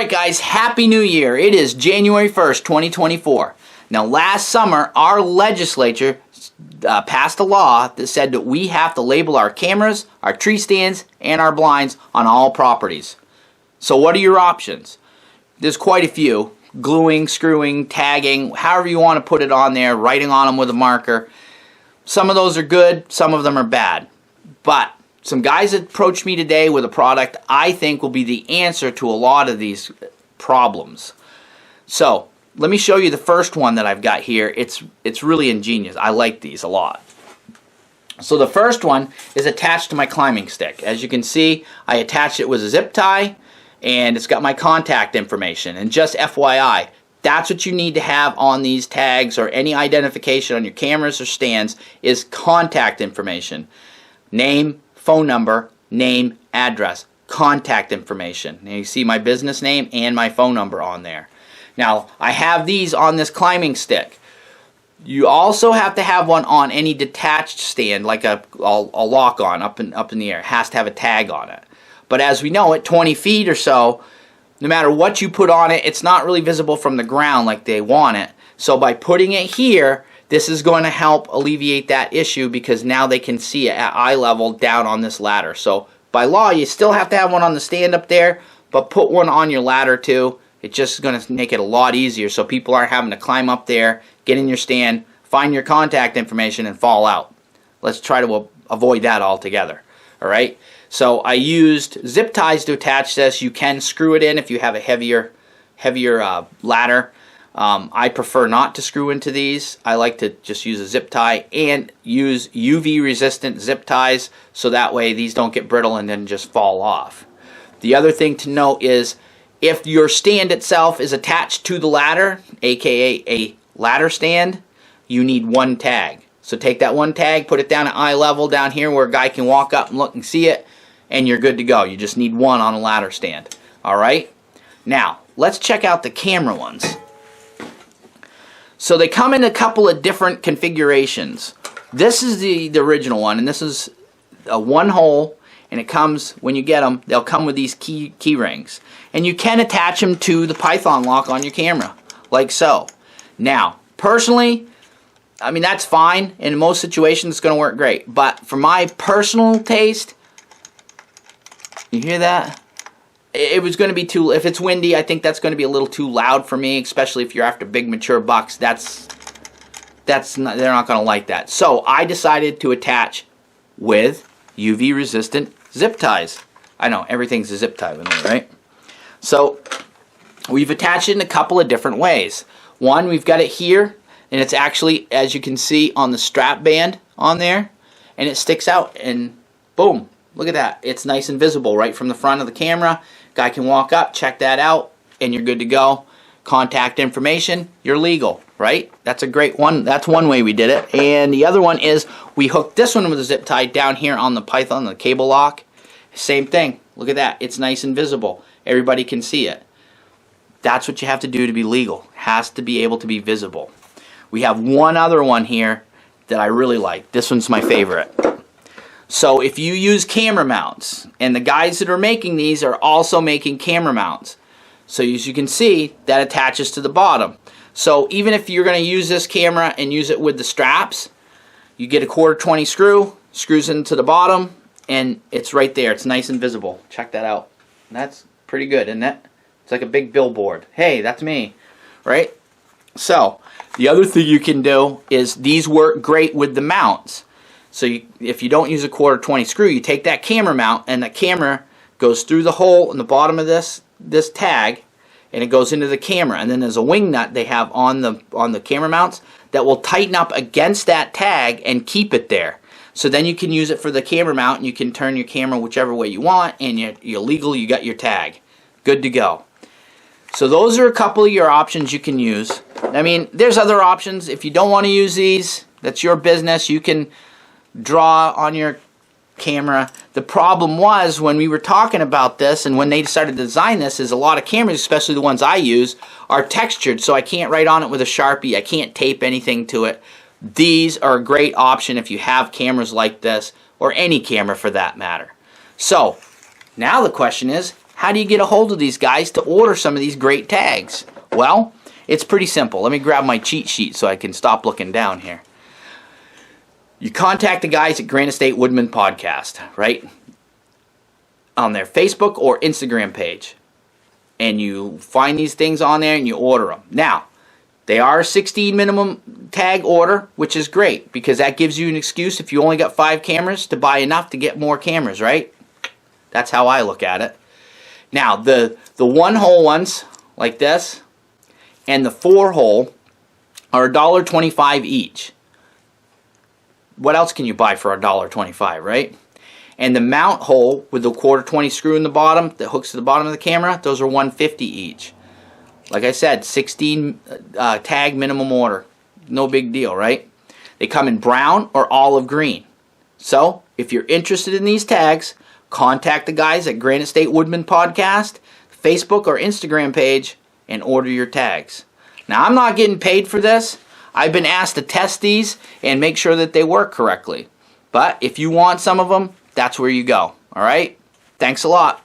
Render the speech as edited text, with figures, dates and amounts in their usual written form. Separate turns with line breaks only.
Alright guys, Happy New Year. It is January 1st, 2024. Now last summer, our legislature passed a law that said that we have to label our cameras, our tree stands, and our blinds on all properties. So what are your options? There's quite a few. Gluing, screwing, tagging, however you want to put it on there, writing on them with a marker. Some of those are good, some of them are bad. But some guys approached me today with a product I think will be the answer to a lot of these problems. So let me show you the first one that I've got here. It's really ingenious. I like these a lot. So the first one is attached to my climbing stick. As you can see, I attached it with a zip tie, and it's got my contact information. And just FYI, that's what you need to have on these tags or any identification on your cameras or stands is contact information. Name, phone number, name, address, contact information. Now you see my business name and my phone number on there. Now I have these on this climbing stick. You also have to have one on any detached stand, like a lock on up in the air. It has to have a tag on it. But as we know, at 20 feet or so, no matter what you put on it, it's not really visible from the ground like they want it. So by putting it here, this is going to help alleviate that issue because now they can see it at eye level down on this ladder. So by law, you still have to have one on the stand up there, but put one on your ladder too. It's just going to make it a lot easier so people aren't having to climb up there, get in your stand, find your contact information, and fall out. Let's try to avoid that altogether. Alright? So I used zip ties to attach this. You can screw it in if you have a heavier ladder. I prefer not to screw into these. I like to just use a zip tie and use UV resistant zip ties so that way these don't get brittle and then just fall off. The other thing to note is if your stand itself is attached to the ladder, aka a ladder stand, you need one tag. So take that one tag, put it down at eye level down here where a guy can walk up and look and see it, and you're good to go. You just need one on a ladder stand. Alright? Now, let's check out the camera ones. So they come in a couple of different configurations. This is the original one, and this is a one hole, and it comes, when you get them, they'll come with these key rings. And you can attach them to the Python lock on your camera, like so. Now, personally, I mean, that's fine. In most situations, it's going to work great. But for my personal taste, you hear that? It was going to be too, if it's windy, I think that's going to be a little too loud for me, especially if you're after big mature bucks. They're not going to like that. So I decided to attach with UV resistant zip ties. I know, everything's a zip tie with me, right? So we've attached it in a couple of different ways. One, we've got it here, and it's actually, as you can see, on the strap band on there, and it sticks out, and boom, look at that. It's nice and visible right from the front of the camera. Guy can walk up, check that out, and you're good to go. Contact information, you're legal, right? That's a great one. That's one way we did it. And the other one is we hooked this one with a zip tie down here on the Python, the cable lock. Same thing. Look at that. It's nice and visible. Everybody can see it. That's what you have to do to be legal. It has to be able to be visible. We have one other one here that I really like. This one's my favorite. So if you use camera mounts, and the guys that are making these are also making camera mounts. So as you can see, that attaches to the bottom. So even if you're going to use this camera and use it with the straps, you get a 1/4 screw, screws into the bottom, and it's right there. It's nice and visible. Check that out. That's pretty good, isn't it? It's like a big billboard. Hey, that's me, right? So the other thing you can do is these work great with the mounts. So if you don't use a 1/4 screw, you take that camera mount, and the camera goes through the hole in the bottom of this tag, and it goes into the camera. And then there's a wing nut they have on the camera mounts that will tighten up against that tag and keep it there. So then you can use it for the camera mount, and you can turn your camera whichever way you want, and you're legal. You got your tag, good to go. So those are a couple of your options you can use. I mean, there's other options. If you don't want to use these, that's your business. You can draw on your camera. The problem was when we were talking about this and when they decided to design this is a lot of cameras, especially the ones I use, are textured, so I can't write on it with a Sharpie. I can't tape anything to it. These are a great option if you have cameras like this, or any camera for that matter. So now the question is, How do you get a hold of these guys to order some of these great tags? Well, it's pretty simple. Let me grab my cheat sheet so I can stop looking down here. You contact the guys at Granite State Woodman Podcast, right? On their Facebook or Instagram page. And you find these things on there and you order them. Now, they are a 16 minimum tag order, which is great because that gives you an excuse if you only got 5 cameras to buy enough to get more cameras, right? That's how I look at it. Now, the 1-hole ones, like this, and the 4-hole are $1.25 each. What else can you buy for $1.25, right? And the mount hole with the 1/4-20 screw in the bottom that hooks to the bottom of the camera, those are $1.50 each. Like I said, 16 tag minimum order. No big deal, right? They come in brown or olive green. So, if you're interested in these tags, contact the guys at Granite State Woodman Podcast, Facebook or Instagram page, and order your tags. Now, I'm not getting paid for this. I've been asked to test these and make sure that they work correctly. But if you want some of them, that's where you go. All right? Thanks a lot.